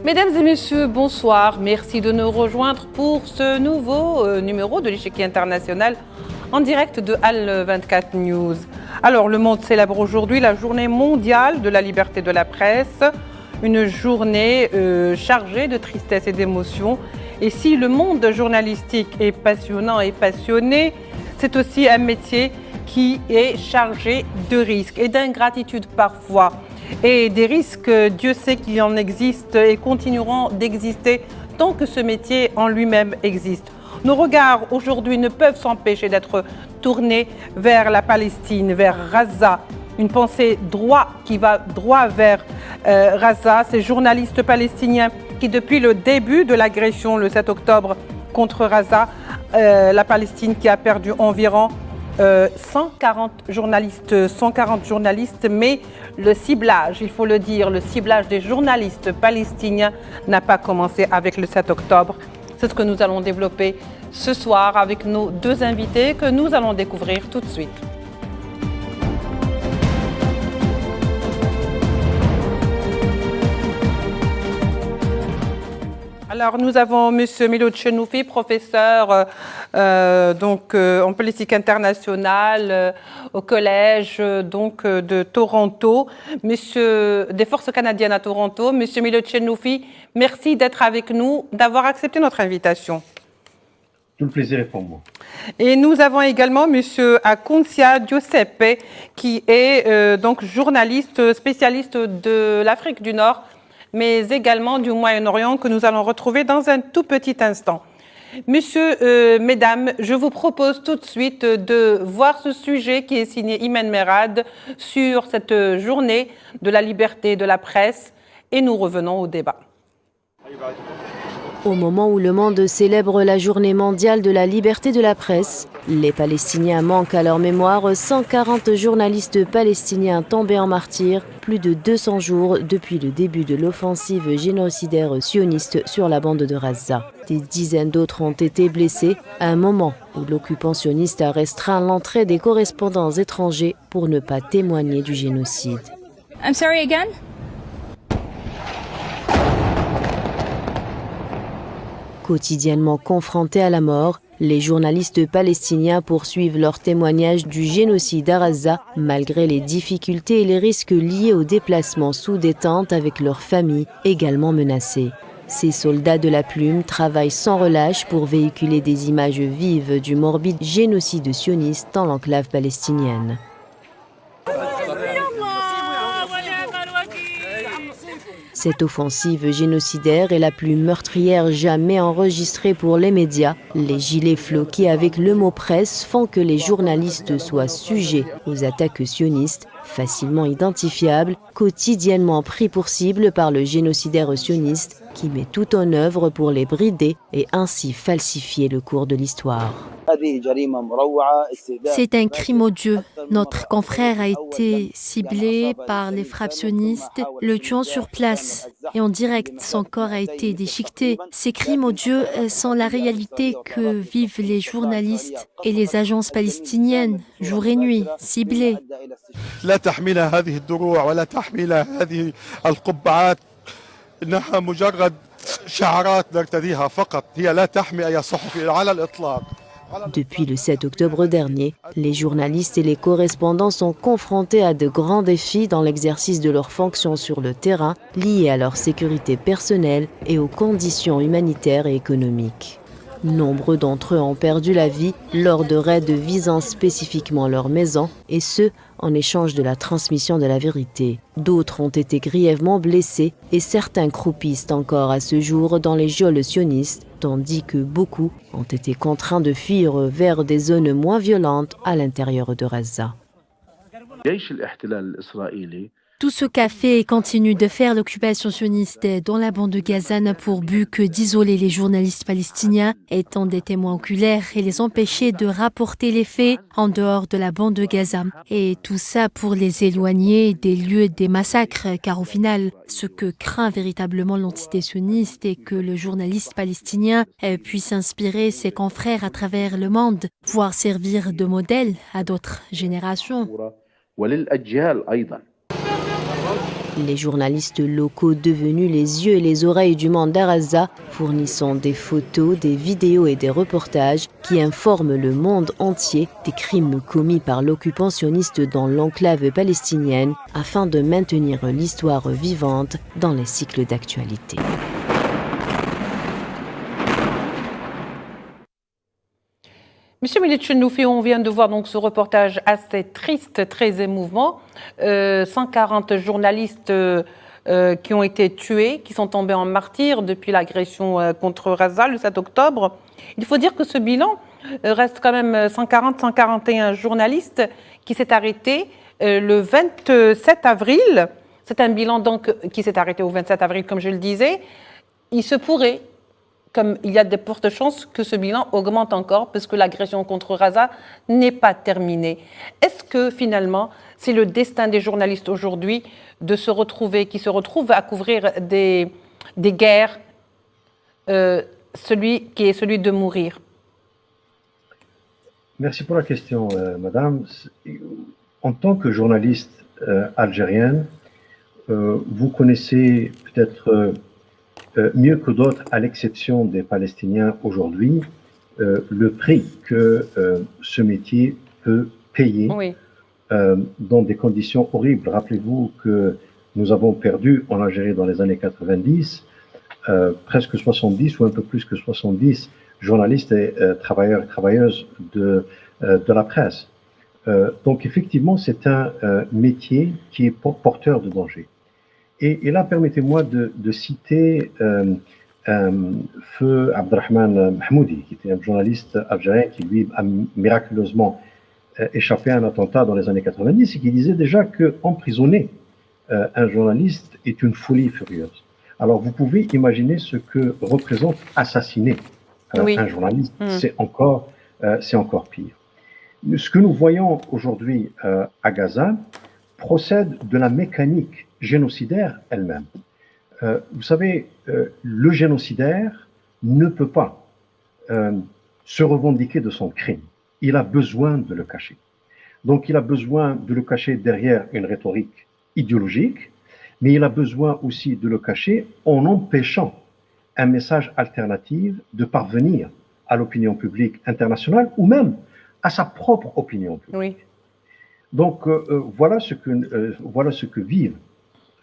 Mesdames et messieurs, bonsoir. Merci de nous rejoindre pour ce nouveau numéro de l'échiquier international en direct de Al 24 News. Alors, le monde célèbre aujourd'hui la journée mondiale de la liberté de la presse, une journée chargée de tristesse et d'émotion. Et si le monde journalistique est passionnant et passionné, c'est aussi un métier qui est chargé de risques et d'ingratitude parfois. Et des risques, Dieu sait qu'il en existe et continueront d'exister tant que ce métier en lui-même existe. Nos regards aujourd'hui ne peuvent s'empêcher d'être tournés vers la Palestine, vers Gaza. Une pensée qui va droit vers Gaza, ces journalistes palestiniens qui, depuis le début de l'agression le 7 octobre contre Gaza, la Palestine qui a perdu environ 140 journalistes, mais le ciblage, il faut le dire, le ciblage des journalistes palestiniens n'a pas commencé avec le 7 octobre. C'est ce que nous allons développer ce soir avec nos deux invités que nous allons découvrir tout de suite. Alors, nous avons M. Milo Tchenoufi, professeur en politique internationale au collège de Toronto, Monsieur des Forces canadiennes à Toronto. M. Milo Tchenoufi, merci d'être avec nous, d'avoir accepté notre invitation. Tout le plaisir est pour moi. Et nous avons également M. Akuncia Giuseppe, qui est journaliste spécialiste de l'Afrique du Nord, mais également du Moyen-Orient, que nous allons retrouver dans un tout petit instant. Messieurs, mesdames, je vous propose tout de suite de voir ce sujet qui est signé Imen Merad sur cette journée de la liberté de la presse et nous revenons au débat. Au moment où le monde célèbre la journée mondiale de la liberté de la presse, les Palestiniens manquent à leur mémoire 140 journalistes palestiniens tombés en martyrs, plus de 200 jours depuis le début de l'offensive génocidaire sioniste sur la bande de Gaza. Des dizaines d'autres ont été blessés à un moment où l'occupant sioniste a restreint l'entrée des correspondants étrangers pour ne pas témoigner du génocide. I'm sorry again? Quotidiennement confrontés à la mort, les journalistes palestiniens poursuivent leur témoignage du génocide à Gaza, malgré les difficultés et les risques liés au déplacement sous des tentes avec leurs familles, également menacées. Ces soldats de la plume travaillent sans relâche pour véhiculer des images vives du morbide génocide sioniste dans l'enclave palestinienne. Cette offensive génocidaire est la plus meurtrière jamais enregistrée pour les médias. Les gilets floqués avec le mot presse font que les journalistes soient sujets aux attaques sionistes, facilement identifiables, quotidiennement pris pour cible par le génocidaire sioniste qui met tout en œuvre pour les brider et ainsi falsifier le cours de l'histoire. C'est un crime odieux. Notre confrère a été ciblé par les fractionnistes, le tuant sur place et en direct. Son corps a été déchiqueté. Ces crimes odieux sont la réalité que vivent les journalistes et les agences palestiniennes, jour et nuit, ciblés. إنها مجرد شعارات نرتديها فقط هي لا تحمي أي صحفي على الإطلاق. Depuis le 7 octobre dernier, les journalistes et les correspondants sont confrontés à de grands défis dans l'exercice de leurs fonctions sur le terrain, liés à leur sécurité personnelle et aux conditions humanitaires et économiques. Nombreux d'entre eux ont perdu la vie lors de raids visant spécifiquement leur maison, et ce, en échange de la transmission de la vérité. D'autres ont été grièvement blessés et certains croupissent encore à ce jour dans les geôles sionistes, tandis que beaucoup ont été contraints de fuir vers des zones moins violentes à l'intérieur de Gaza. Tout ce qu'a fait et continue de faire l'occupation sioniste dans la bande de Gaza n'a pour but que d'isoler les journalistes palestiniens, étant des témoins oculaires et les empêcher de rapporter les faits en dehors de la bande de Gaza. Et tout ça pour les éloigner des lieux des massacres, car au final, ce que craint véritablement l'entité sioniste est que le journaliste palestinien puisse inspirer ses confrères à travers le monde, voire servir de modèle à d'autres générations. Les journalistes locaux devenus les yeux et les oreilles du monde à Gaza, fournissant des photos, des vidéos et des reportages qui informent le monde entier des crimes commis par l'occupant sioniste dans l'enclave palestinienne afin de maintenir l'histoire vivante dans les cycles d'actualité. Monsieur Militchenoufi, on vient de voir donc ce reportage assez triste, très émouvant. 140 journalistes qui ont été tués, qui sont tombés en martyrs depuis l'agression contre Gaza le 7 octobre. Il faut dire que ce bilan reste quand même 141 journalistes qui s'est arrêté le 27 avril. C'est un bilan donc qui s'est arrêté au 27 avril, comme je le disais. Il se pourrait, comme il y a de fortes chances que ce bilan augmente encore parce que l'agression contre Gaza n'est pas terminée. Est-ce que finalement, c'est le destin des journalistes aujourd'hui de se retrouver, qui se retrouvent à couvrir des guerres, celui de mourir? Merci pour la question, madame. En tant que journaliste algérienne, vous connaissez peut-être mieux que d'autres, à l'exception des Palestiniens aujourd'hui, le prix que ce métier peut payer Oui. dans des conditions horribles. Rappelez-vous que nous avons perdu en Algérie dans les années 90 presque 70 ou un peu plus que 70 journalistes et travailleurs et travailleuses de la presse. Donc effectivement, c'est un métier qui est porteur de danger. Et là, permettez-moi de citer Feu Abdelrahman Mahmoudi, qui était un journaliste algérien qui, lui, a miraculeusement échappé à un attentat dans les années 90 et qui disait déjà qu'emprisonner un journaliste est une folie furieuse. Alors, vous pouvez imaginer ce que représente assassiner un journaliste. C'est encore pire. Ce que nous voyons aujourd'hui à Gaza procède de la mécanique génocidaire elle-même. Vous savez, le génocidaire ne peut pas se revendiquer de son crime. Il a besoin de le cacher. Donc, il a besoin de le cacher derrière une rhétorique idéologique, mais il a besoin aussi de le cacher en empêchant un message alternatif de parvenir à l'opinion publique internationale ou même à sa propre opinion publique. Oui. Donc, voilà ce que vivent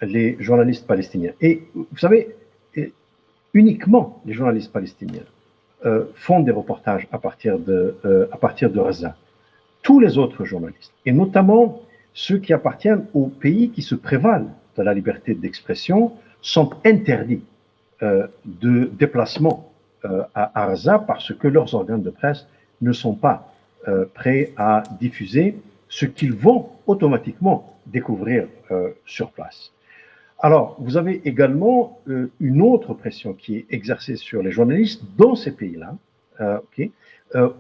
les journalistes palestiniens. Et vous savez, uniquement les journalistes palestiniens font des reportages à partir de Gaza. Tous les autres journalistes, et notamment ceux qui appartiennent aux pays qui se prévalent de la liberté d'expression, sont interdits de déplacement à Gaza parce que leurs organes de presse ne sont pas prêts à diffuser ce qu'ils vont automatiquement découvrir sur place. Alors, vous avez également une autre pression qui est exercée sur les journalistes dans ces pays-là,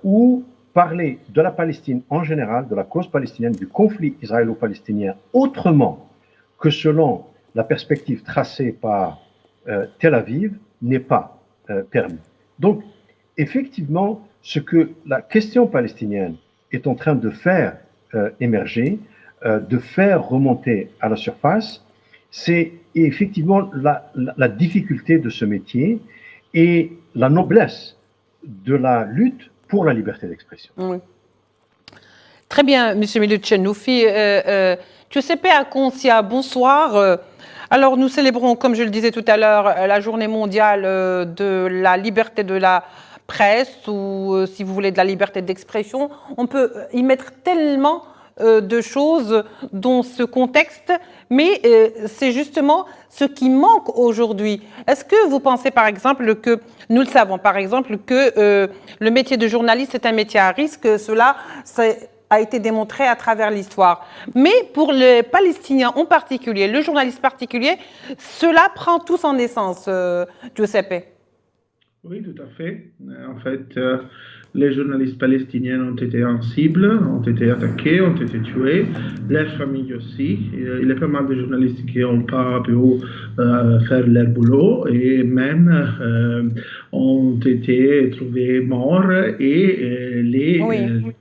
où parler de la Palestine en général, de la cause palestinienne, du conflit israélo-palestinien, autrement que selon la perspective tracée par Tel Aviv, n'est pas permis. Donc, effectivement, ce que la question palestinienne est en train de faire émerger, de faire remonter à la surface, c'est effectivement la difficulté de ce métier et la noblesse de la lutte pour la liberté d'expression. Oui. Très bien, M. Militchenoufi. Giuseppe Aconcia, bonsoir. Alors, nous célébrons, comme je le disais tout à l'heure, la journée mondiale de la liberté de la presse ou, si vous voulez, de la liberté d'expression. On peut y mettre tellement de choses dans ce contexte, mais c'est justement ce qui manque aujourd'hui. Est-ce que vous pensez, par exemple, que, nous le savons, par exemple, que le métier de journaliste est un métier à risque, cela, c'est a été démontré à travers l'histoire. Mais pour les Palestiniens en particulier, le journaliste particulier, cela prend tout son essence, Giuseppe. Oui, tout à fait. En fait, les journalistes palestiniens ont été en cible, ont été attaqués, ont été tués, leurs familles aussi. Il y a pas mal de journalistes qui n'ont pas pu faire leur boulot et même ont été trouvés morts et les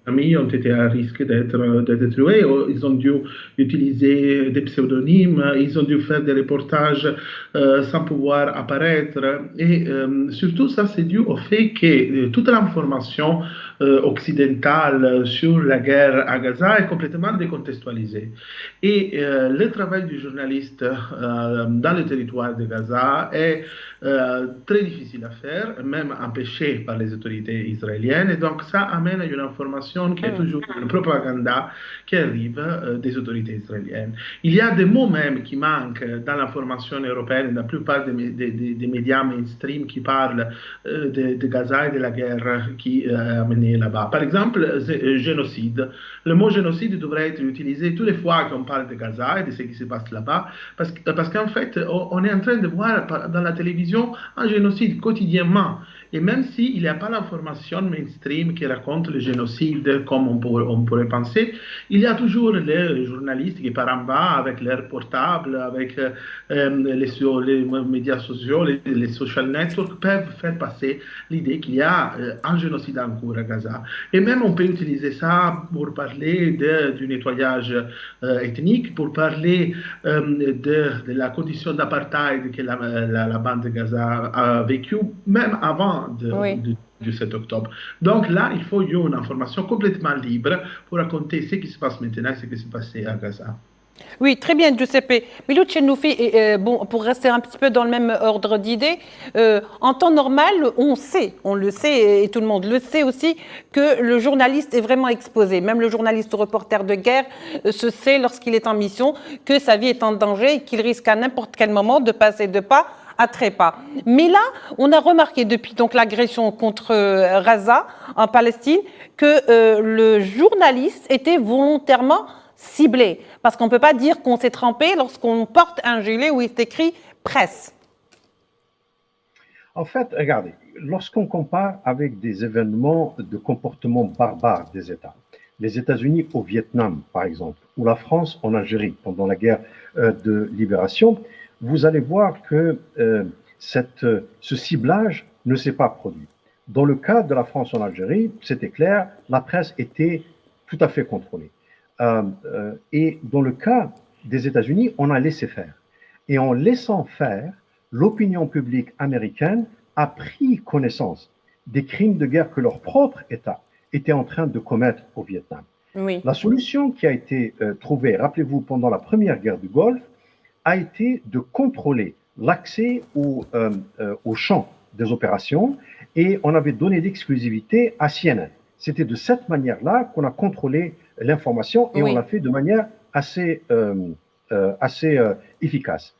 familles ont été à risque d'être tuées. Ils ont dû utiliser des pseudonymes, ils ont dû faire des reportages sans pouvoir apparaître et surtout ça c'est dû au fait que toute l'information occidentale sur la guerre à Gaza est complètement décontextualisée. Et le travail du journaliste dans le territoire de Gaza est très difficile à faire, même empêché par les autorités israéliennes. Et donc ça amène à une information qui est toujours une propagande qui arrive des autorités israéliennes. Il y a des mots même qui manquent dans l'information européenne, dans la plupart des médias mainstream qui parlent de Gaza et de la guerre qui a mené là-bas. Par exemple, génocide. Le mot génocide devrait être utilisé toutes les fois qu'on parle de Gaza et de ce qui se passe là-bas, parce qu'en fait, on est en train de voir dans la télévision un génocide quotidiennement. Et même s'il n'y a pas l'information mainstream qui raconte le génocide comme on pourrait penser, il y a toujours les journalistes qui partent en bas avec leurs portables, avec les médias sociaux, les social networks, peuvent faire passer l'idée qu'il y a un génocide en cours à Gaza. Et même on peut utiliser ça pour parler du nettoyage ethnique, pour parler de la condition d'apartheid que la bande de Gaza a vécue, même avant du 7 octobre. Donc là, il faut une information complètement libre pour raconter ce qui se passe maintenant, ce qui s'est passé à Gaza. Oui, très bien, Giuseppe. Milou Tchenoufi, bon, pour rester un petit peu dans le même ordre d'idées, en temps normal, on le sait, et tout le monde le sait aussi, que le journaliste est vraiment exposé. Même le journaliste reporter de guerre se sait, lorsqu'il est en mission, que sa vie est en danger et qu'il risque à n'importe quel moment de passer de pas à trépas. Mais là, on a remarqué depuis donc l'agression contre Gaza en Palestine que le journaliste était volontairement ciblé. Parce qu'on ne peut pas dire qu'on s'est trempé lorsqu'on porte un gilet où il est écrit presse. En fait, regardez, lorsqu'on compare avec des événements de comportement barbare des États, les États-Unis au Vietnam, par exemple, ou la France en Algérie pendant la guerre de libération, vous allez voir que ce ciblage ne s'est pas produit. Dans le cas de la France en Algérie, c'était clair, la presse était tout à fait contrôlée. Et dans le cas des États-Unis, on a laissé faire. Et en laissant faire, l'opinion publique américaine a pris connaissance des crimes de guerre que leur propre État était en train de commettre au Vietnam. Oui. La solution qui a été trouvée, rappelez-vous, pendant la première guerre du Golfe, a été de contrôler l'accès au champ des opérations et on avait donné l'exclusivité à CNN. C'était de cette manière-là qu'on a contrôlé l'information et on l'a fait de manière assez efficace.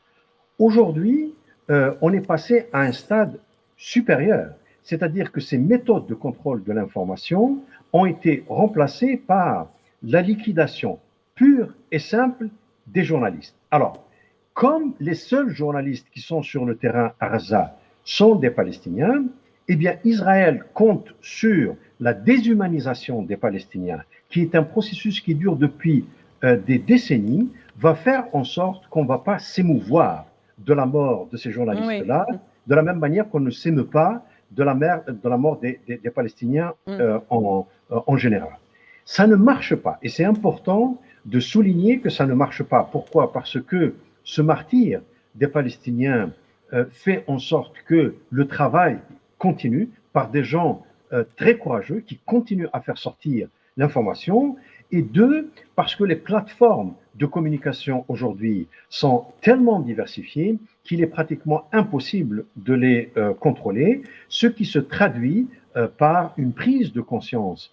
Aujourd'hui, on est passé à un stade supérieur, c'est-à-dire que ces méthodes de contrôle de l'information ont été remplacées par la liquidation pure et simple des journalistes. Alors, comme les seuls journalistes qui sont sur le terrain à Gaza sont des Palestiniens, eh bien Israël compte sur la déshumanisation des Palestiniens, qui est un processus qui dure depuis des décennies, va faire en sorte qu'on ne va pas s'émouvoir de la mort de ces journalistes-là, de la même manière qu'on ne s'émeut pas de la mort des Palestiniens en général. Ça ne marche pas, et c'est important de souligner que ça ne marche pas. Pourquoi? Parce que ce martyre des Palestiniens fait en sorte que le travail continue par des gens très courageux qui continuent à faire sortir l'information, et deux, parce que les plateformes de communication aujourd'hui sont tellement diversifiées qu'il est pratiquement impossible de les contrôler, ce qui se traduit par une prise de conscience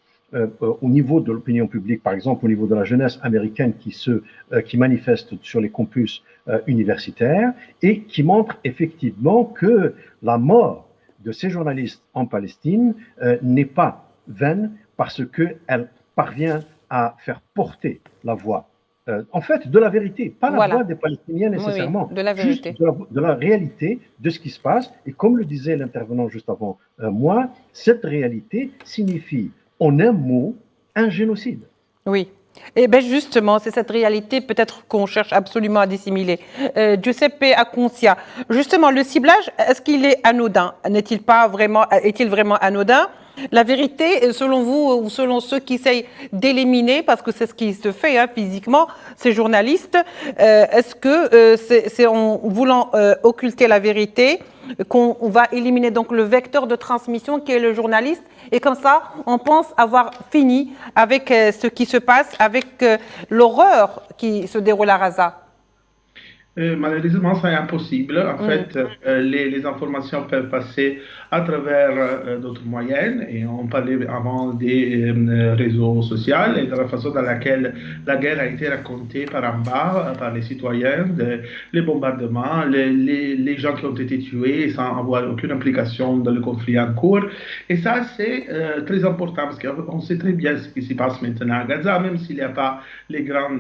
au niveau de l'opinion publique, par exemple au niveau de la jeunesse américaine qui manifeste sur les campus universitaires et qui montre effectivement que la mort de ces journalistes en Palestine n'est pas vaine parce qu'elle parvient à faire porter la voix, en fait, de la vérité, pas la Voilà. voix des Palestiniens Oui, oui, nécessairement, de la juste vérité. de la réalité de ce qui se passe. Et comme le disait l'intervenant juste avant moi, cette réalité signifie, en un mot, un génocide. Oui. Et bien justement, c'est cette réalité peut-être qu'on cherche absolument à dissimuler. Giuseppe Acconcia, justement, le ciblage, est-ce qu'il est anodin? N'est-il pas vraiment, est-il vraiment anodin? La vérité, selon vous ou selon ceux qui essayent d'éliminer, parce que c'est ce qui se fait physiquement, ces journalistes, est-ce que c'est en voulant occulter la vérité qu'on va éliminer donc le vecteur de transmission qui est le journaliste, et comme ça, on pense avoir fini avec ce qui se passe, avec l'horreur qui se déroule à Gaza? Malheureusement, c'est impossible. En fait, les informations peuvent passer à travers d'autres moyens. Et on parlait avant des réseaux sociaux et de la façon dans laquelle la guerre a été racontée par en bas, par les citoyens, les bombardements, les gens qui ont été tués sans avoir aucune implication dans le conflit en cours. Et ça, c'est très important parce qu'on sait très bien ce qui se passe maintenant à Gaza, même s'il n'y a pas les grands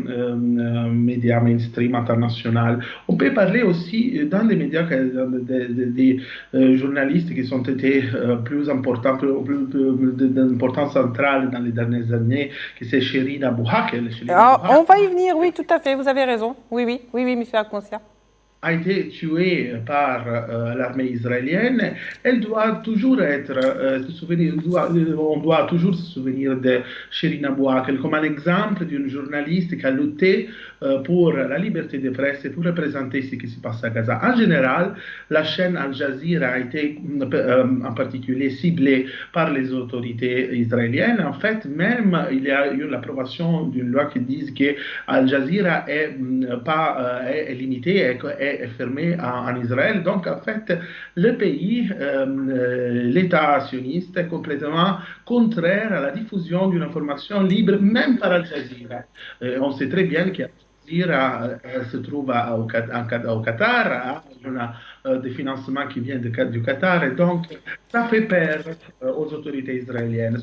médias mainstream internationaux. On peut parler aussi dans des médias, des journalistes qui ont été plus importants, d'importance centrale dans les dernières années, que c'est Shirin Abu Akleh. On va y venir, oui, tout à fait, vous avez raison. Oui, monsieur Acconcia. A été tuée par l'armée israélienne, elle doit toujours être on doit toujours se souvenir de Shirin Abu Akleh comme un exemple d'une journaliste qui a lutté pour la liberté de presse et pour représenter ce qui se passe à Gaza. En général, la chaîne Al Jazeera a été en particulier ciblée par les autorités israéliennes. En fait, même il y a eu l'approbation d'une loi qui dit que Al Jazeera est limitée, est fermé en Israël. Donc, en fait, le pays, l'État sioniste, est complètement contraire à la diffusion d'une information libre, même par Al Jazeera. On sait très bien qu'Al Jazeera se trouve au Qatar, des financements qui viennent du Qatar, et donc ça fait peur aux autorités israéliennes.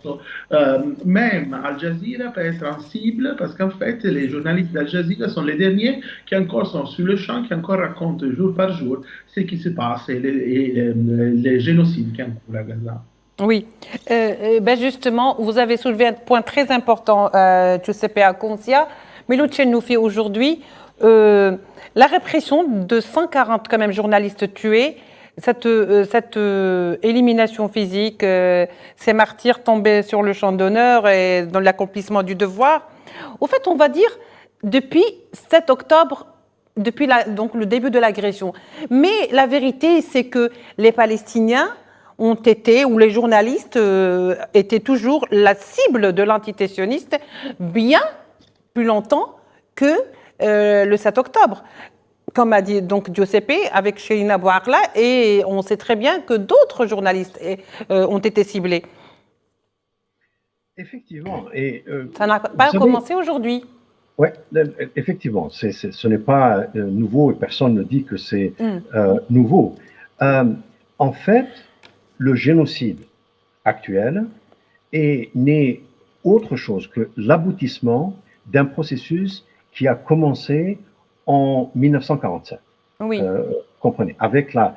Même Al Jazeera peut être en cible parce qu'en fait, les journalistes d'Al Jazeera sont les derniers qui encore sont sur le champ, qui encore racontent jour par jour ce qui se passe et les génocides qui ont cours à Gaza. Oui, justement, vous avez soulevé un point très important, Giuseppe Acconcia. Melucen nous fait aujourd'hui la répression de 140 quand même journalistes tués, cette élimination physique, ces martyrs tombés sur le champ d'honneur et dans l'accomplissement du devoir. Au fait, on va dire depuis 7 octobre, depuis donc le début de l'agression. Mais la vérité, c'est que les Palestiniens ont été, ou les journalistes étaient toujours la cible de l'entité sioniste, bien plus longtemps que le 7 octobre. Comme a dit donc Giuseppe, avec Shirin Abu Akleh, et on sait très bien que d'autres journalistes ont été ciblés. Effectivement. Et, ça n'a pas commencé aujourd'hui. Oui, effectivement. Ce n'est pas nouveau et personne ne dit que c'est nouveau. En fait, le génocide actuel n'est autre chose que l'aboutissement d'un processus qui a commencé en 1947. Oui. Comprenez, avec la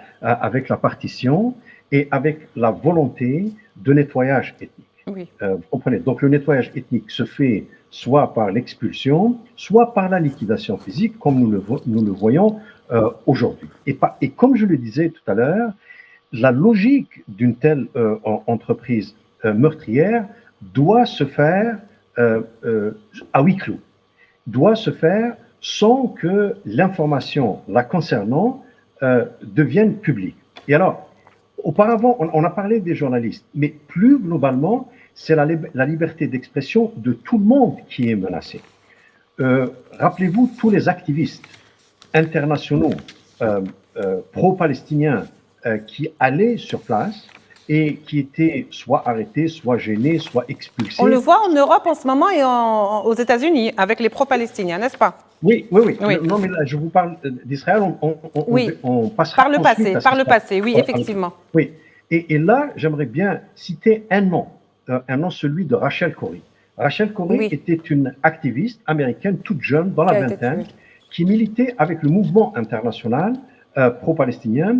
partition et avec la volonté de nettoyage ethnique. Oui. Vous comprenez, donc le nettoyage ethnique se fait soit par l'expulsion, soit par la liquidation physique, comme nous le voyons aujourd'hui. Et comme je le disais tout à l'heure, la logique d'une telle entreprise meurtrière doit se faire à huis clos, doit se faire sans que l'information la concernant devienne publique. Et alors, auparavant, on a parlé des journalistes, mais plus globalement, c'est la liberté d'expression de tout le monde qui est menacée. Rappelez-vous tous les activistes internationaux pro-palestiniens qui allaient sur place et qui étaient soit arrêtés, soit gênés, soit expulsés. On le voit en Europe en ce moment et aux États-Unis avec les pro-palestiniens, n'est-ce pas? Oui. Non, mais là, je vous parle d'Israël, on passera par le passé, oui, effectivement. Oui, et là, j'aimerais bien citer un nom, celui de Rachel Corrie. Rachel Corrie Oui. était une activiste américaine toute jeune, dans la Qui a été vingtaine, tuée. qui militait avec le mouvement international pro-palestinien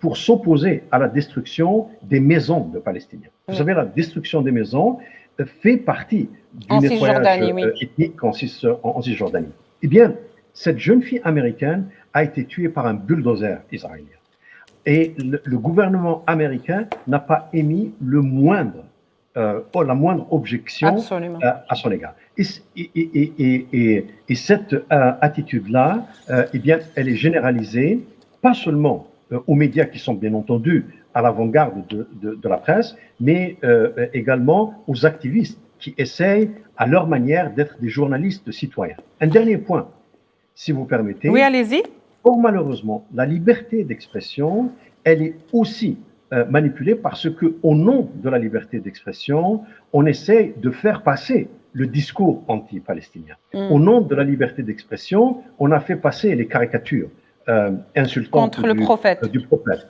pour s'opposer à la destruction des maisons de Palestiniens. Vous Oui. savez, la destruction des maisons fait partie du En nettoyage Cisjordanie, oui. ethnique en Cisjordanie. Eh bien, cette jeune fille américaine a été tuée par un bulldozer israélien. Et le gouvernement américain n'a pas émis la moindre objection Absolument. à son égard. Et cette attitude-là, eh bien, elle est généralisée, pas seulement aux médias qui sont bien entendu à l'avant-garde de la presse, mais également aux activistes qui essayent à leur manière d'être des journalistes citoyens. Un dernier point, si vous permettez. Oui, allez-y. Or, malheureusement, la liberté d'expression, elle est aussi manipulée parce qu'au nom de la liberté d'expression, on essaie de faire passer le discours anti-palestinien. Au nom de la liberté d'expression, on a fait passer les caricatures insultantes Contre le prophète. du prophète,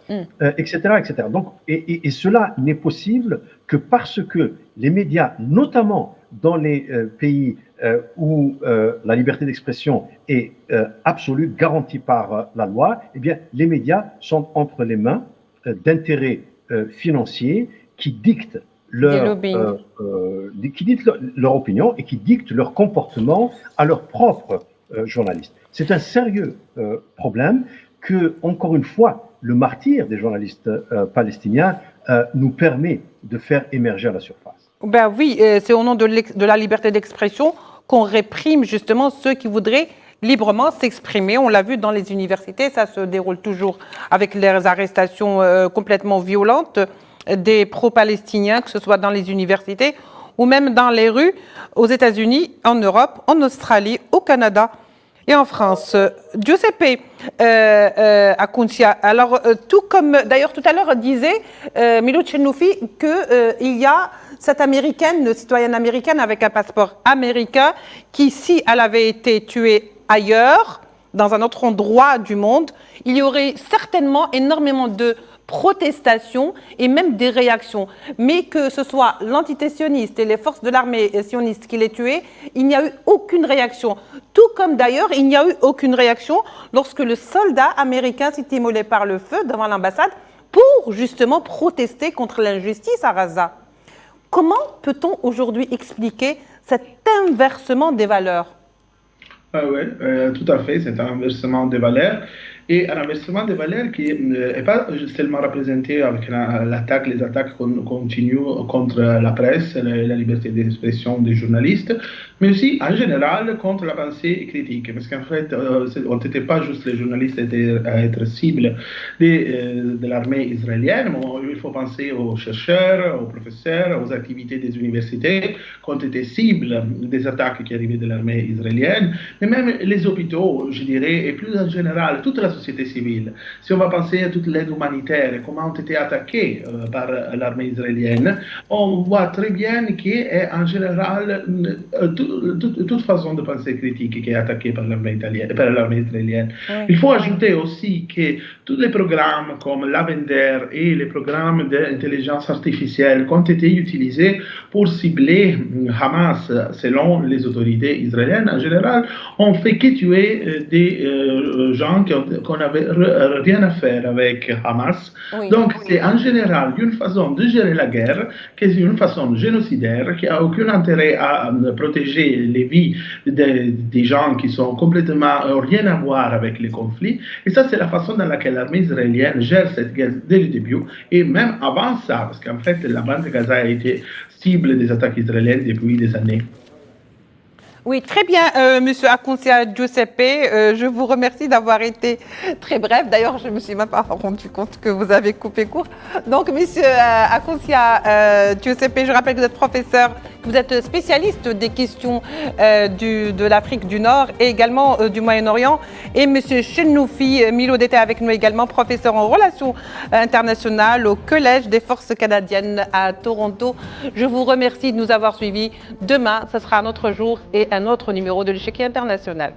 etc., etc. Donc, et cela n'est possible que parce que les médias, notamment dans les pays où la liberté d'expression est absolue, garantie par la loi, eh bien, les médias sont entre les mains d'intérêts financiers qui dictent leur opinion et qui dictent leur comportement à leurs propres journalistes. C'est un sérieux problème que, encore une fois, le martyre des journalistes palestiniens nous permet de faire émerger à la surface. Ben oui, c'est au nom de la liberté d'expression qu'on réprime justement ceux qui voudraient librement s'exprimer. On l'a vu dans les universités, ça se déroule toujours avec les arrestations complètement violentes des pro-palestiniens, que ce soit dans les universités ou même dans les rues, aux États-Unis, en Europe, en Australie, au Canada et en France. Giuseppe Acunzia, alors tout comme d'ailleurs tout à l'heure disait Milo Chenoufi qu'il y a cette américaine, citoyenne américaine avec un passeport américain qui, si elle avait été tuée ailleurs, dans un autre endroit du monde, il y aurait certainement énormément de protestations et même des réactions. Mais que ce soit l'entité sioniste et les forces de l'armée sioniste qui l'aient tué, il n'y a eu aucune réaction. Tout comme d'ailleurs, il n'y a eu aucune réaction lorsque le soldat américain s'est immolé par le feu devant l'ambassade pour justement protester contre l'injustice à Gaza. Comment peut-on aujourd'hui expliquer cet inversement des valeurs ? Oui, tout à fait, c'est un inversement des valeurs. Et un inversement des valeurs qui n'est pas seulement représenté avec les attaques continues contre la presse, la liberté d'expression des journalistes, mais aussi en général contre la pensée critique. Parce qu'en fait, on n'était pas juste les journalistes à être cibles de l'armée israélienne, mais il faut penser aux chercheurs, aux professeurs, aux activités des universités qui ont été cibles des attaques qui arrivaient de l'armée israélienne, mais même les hôpitaux, je dirais, et plus en général, toute la société civile. Si on va penser à toute l'aide humanitaire, comment ont été attaqués par l'armée israélienne, on voit très bien qu'en général, toute façon de penser critique qui est attaquée par l'armée israélienne. Oui. Il faut ajouter aussi que tous les programmes comme Lavender et les programmes d'intelligence artificielle qui ont été utilisés pour cibler Hamas, selon les autorités israéliennes en général, ont fait que tuer des gens qu'on n'avait rien à faire avec Hamas. Oui, donc, oui. C'est en général une façon de gérer la guerre, qui est une façon génocidaire, qui n'a aucun intérêt à protéger les vies des gens qui sont complètement rien à voir avec les conflits. Et ça, c'est la façon dans laquelle l'armée israélienne gère cette guerre dès le début, et même avant ça, parce qu'en fait, la bande de Gaza a été cible des attaques israéliennes depuis des années. Oui, très bien, Monsieur Acunzia Giuseppe. Je vous remercie d'avoir été très bref. D'ailleurs, je ne me suis même pas rendu compte que vous avez coupé court. Donc, Monsieur Acunzia Giuseppe, je rappelle que vous êtes professeur, vous êtes spécialiste des questions de l'Afrique du Nord et également du Moyen-Orient. Et Monsieur Chenoufi Milo était avec nous également, professeur en relations internationales au Collège des Forces canadiennes à Toronto. Je vous remercie de nous avoir suivis. Demain, ce sera un autre jour et un autre numéro de l'Échiquier international.